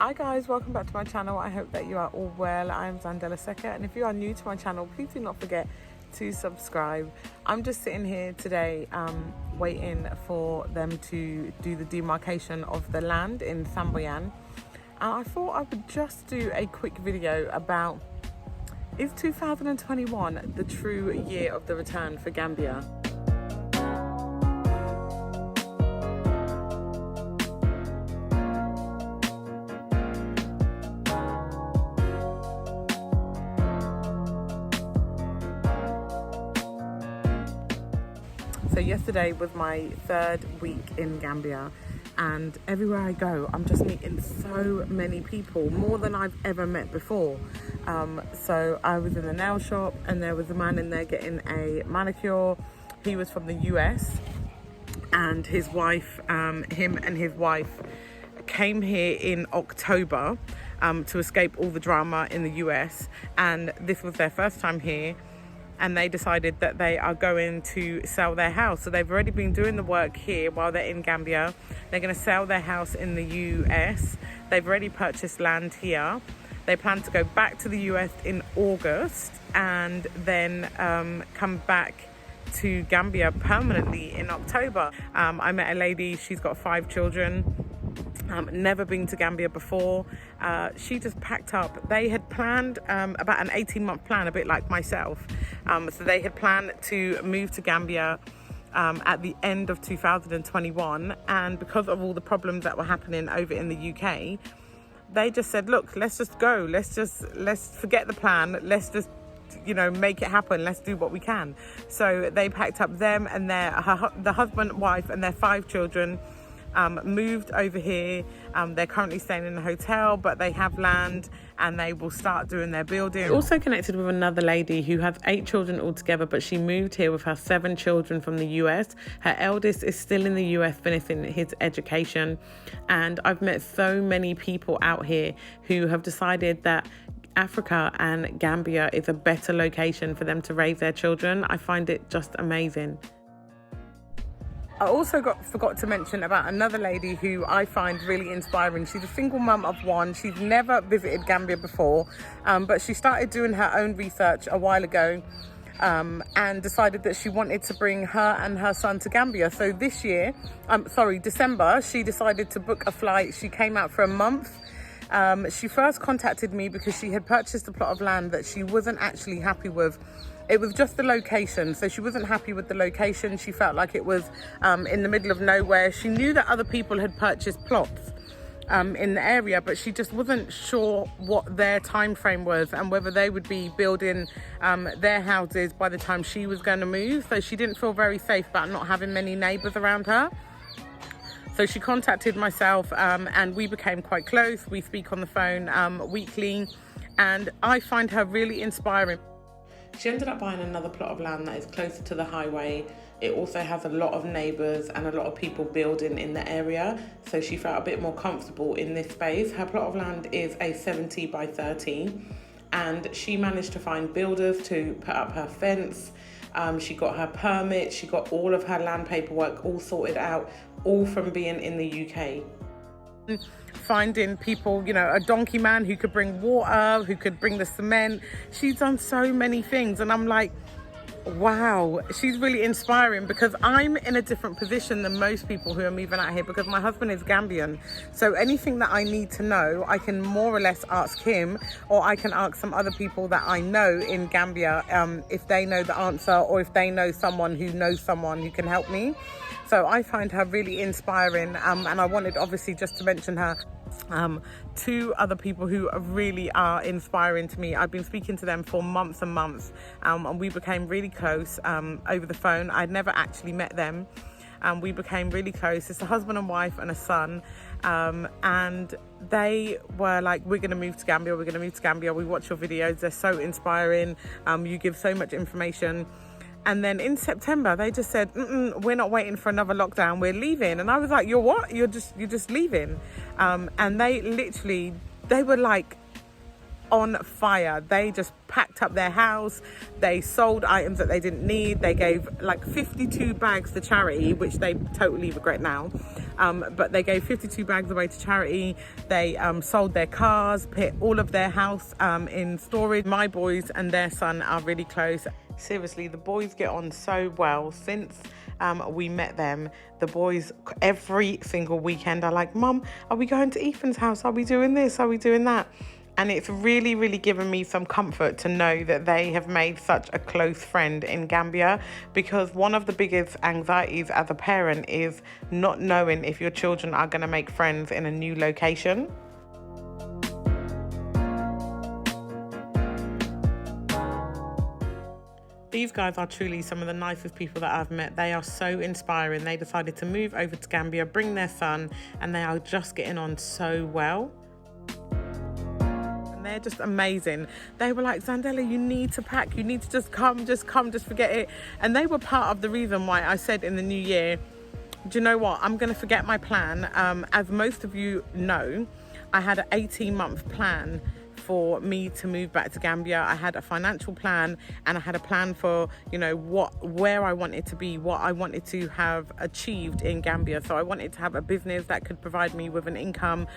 Hi guys, welcome back to my channel. I hope that you are all well. I am Zandela Seka, and if you are new to my channel, please do not forget to subscribe. I'm just sitting here today waiting for them to do the demarcation of the land in Samboyan, and I thought I would just do a quick video about, is 2021 the true year of the return for Gambia? So yesterday was my third week in Gambia, and everywhere I go I'm just meeting so many people, more than I've ever met before. So I was in the nail shop and there was a man in there getting a manicure. He was from the US, and his wife, him and his wife came here in October to escape all the drama in the US, and this was their first time here. And they decided that they are going to sell their house. So they've already been doing the work here while they're in Gambia. They're going to sell their house in the US. They've already purchased land here. They plan to go back to the US in August and then come back to Gambia permanently in October. I met a lady, she's got 5 children. Never been to Gambia before. She just packed up. They had planned about an 18-month plan, a bit like myself. So they had planned to move to Gambia at the end of 2021, and because of all the problems that were happening over in the UK, they just said, look, let's just go. Let's forget the plan. Let's just, make it happen. Let's do what we can. So they packed up them and the husband, wife, and their 5 children. Moved over here. They're currently staying in a hotel, but they have land and they will start doing their building. Also connected with another lady who has 8 children altogether, but she moved here with her 7 children from the US. Her eldest is still in the US finishing his education, and I've met so many people out here who have decided that Africa and Gambia is a better location for them to raise their children. I find it just amazing. I also forgot to mention about another lady who I find really inspiring. She's a single mum of 1. She's never visited Gambia before, but she started doing her own research a while ago and decided that she wanted to bring her and her son to Gambia. So this year, December, she decided to book a flight. She came out for a month. She first contacted me because she had purchased a plot of land that she wasn't actually happy with. It was just the location. So she wasn't happy with the location. She felt like it was in the middle of nowhere. She knew that other people had purchased plots in the area, but she just wasn't sure what their time frame was and whether they would be building their houses by the time she was going to move. So she didn't feel very safe about not having many neighbours around her. So she contacted myself and we became quite close. We speak on the phone weekly, and I find her really inspiring. She ended up buying another plot of land that is closer to the highway. It also has a lot of neighbours and a lot of people building in the area, so she felt a bit more comfortable in this space. Her plot of land is a 70 by 30, and she managed to find builders to put up her fence. She got her permit, she got all of her land paperwork all sorted out, all from being in the UK. Finding people, a donkey man who could bring water, who could bring the cement. She's done so many things, and I'm like, wow, she's really inspiring, because I'm in a different position than most people who are moving out here, because my husband is Gambian. So anything that I need to know, I can more or less ask him, or I can ask some other people that I know in Gambia if they know the answer, or if they know someone who can help me. So I find her really inspiring, and I wanted obviously just to mention her. 2 other people who really are inspiring to me. I've been speaking to them for months and months, and we became really close over the phone. I'd never actually met them, and we became really close. It's a husband and wife and a son, and they were like, we're going to move to Gambia, we watch your videos, they're so inspiring, you give so much information. And then in September, they just said, we're not waiting for another lockdown, we're leaving. And I was like, you're what? You're just leaving? And they were like on fire. They just packed up their house. They sold items that they didn't need. They gave like 52 bags to charity, which they totally regret now. but they gave 52 bags away to charity. They sold their cars, put all of their house in storage. My boys and their son are really close. Seriously, the boys get on so well. Since we met them, the boys every single weekend are like, Mum, are we going to Ethan's house? Are we doing this? Are we doing that? And it's really, really given me some comfort to know that they have made such a close friend in Gambia, because one of the biggest anxieties as a parent is not knowing if your children are going to make friends in a new location. These guys are truly some of the nicest people that I've met. They are so inspiring. They decided to move over to Gambia, bring their son, and they are just getting on so well. And they're just amazing. They were like, Zandela, you need to pack. You need to just come, just forget it. And they were part of the reason why I said in the new year, do you know what? I'm going to forget my plan. As most of you know, I had an 18-month plan for me to move back to Gambia. I had a financial plan, and I had a plan for, you know, where I wanted to be, what I wanted to have achieved in Gambia. So I wanted to have a business that could provide me with an income,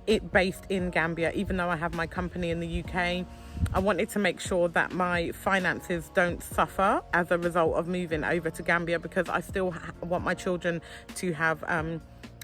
it based in Gambia, even though I have my company in the UK. I wanted to make sure that my finances don't suffer as a result of moving over to Gambia, because I still want my children to have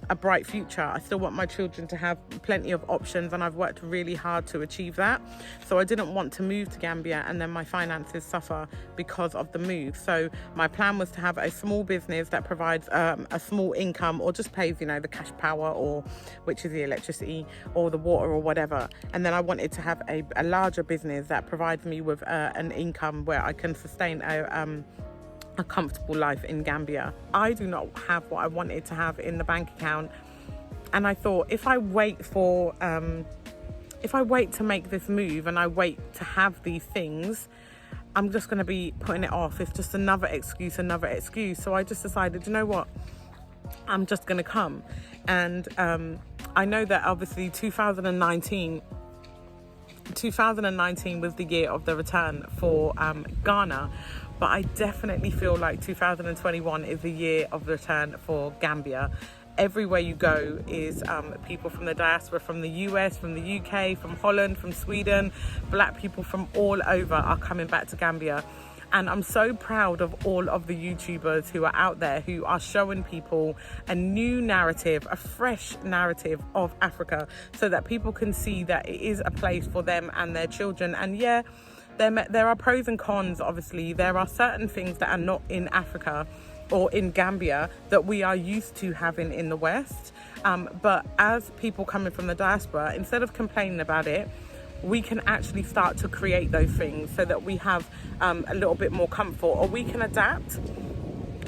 a bright future. I still want my children to have plenty of options, and I've worked really hard to achieve that. So I didn't want to move to Gambia and then my finances suffer because of the move. So my plan was to have a small business that provides a small income, or just pays, you know, the cash power, or which is the electricity or the water or whatever. And then I wanted to have a larger business that provides me with an income where I can sustain a comfortable life in Gambia. I do not have what I wanted to have in the bank account, and I thought, if I wait to make this move and I wait to have these things, I'm just going to be putting it off. It's just another excuse. So I just decided, you know what, I'm just going to come. And I know that obviously 2019 was the year of the return for Ghana, but I definitely feel like 2021 is the year of return for Gambia. Everywhere you go is people from the diaspora, from the US, from the UK, from Holland, from Sweden. Black people from all over are coming back to Gambia. And I'm so proud of all of the YouTubers who are out there, who are showing people a new narrative, a fresh narrative of Africa, so that people can see that it is a place for them and their children. And yeah, there are pros and cons, obviously. There are certain things that are not in Africa or in Gambia that we are used to having in the West. But as people coming from the diaspora, instead of complaining about it, we can actually start to create those things so that we have a little bit more comfort, or we can adapt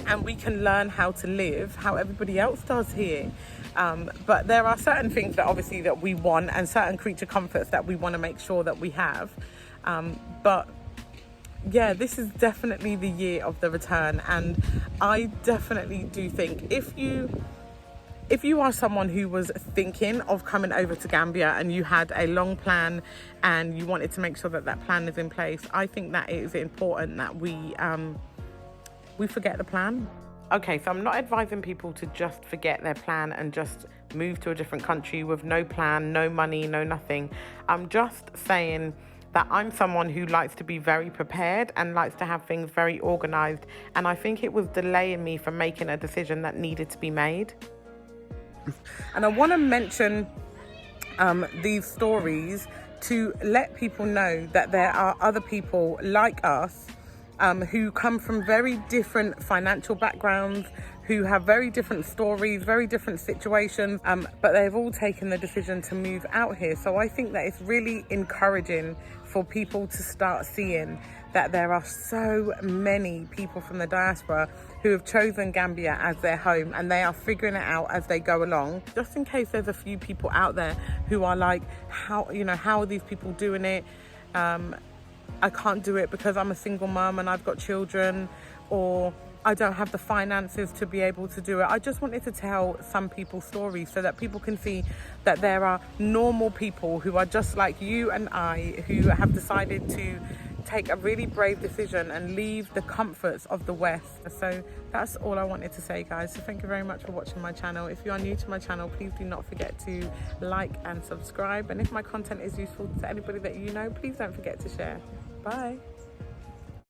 and we can learn how to live how everybody else does here. But there are certain things that obviously that we want, and certain creature comforts that we want to make sure that we have. But yeah, this is definitely the year of the return, and I definitely do think if you are someone who was thinking of coming over to Gambia and you had a long plan and you wanted to make sure that that plan is in place, I think that it is important that we forget the plan. Okay, so I'm not advising people to just forget their plan and just move to a different country with no plan, no money, no nothing. I'm just saying that I'm someone who likes to be very prepared and likes to have things very organized, and I think it was delaying me from making a decision that needed to be made. And I want to mention these stories to let people know that there are other people like us who come from very different financial backgrounds, who have very different stories, very different situations, but they've all taken the decision to move out here. So I think that it's really encouraging for people to start seeing that there are so many people from the diaspora who have chosen Gambia as their home, and they are figuring it out as they go along. Just in case there's a few people out there who are like, how are these people doing it? I can't do it because I'm a single mum and I've got children, or I don't have the finances to be able to do it. I just wanted to tell some people's stories so that people can see that there are normal people who are just like you and I, who have decided to take a really brave decision and leave the comforts of the West. So that's all I wanted to say, guys. So thank you very much for watching my channel. If you are new to my channel, please do not forget to like and subscribe. And if my content is useful to anybody that you know, please don't forget to share. Bye.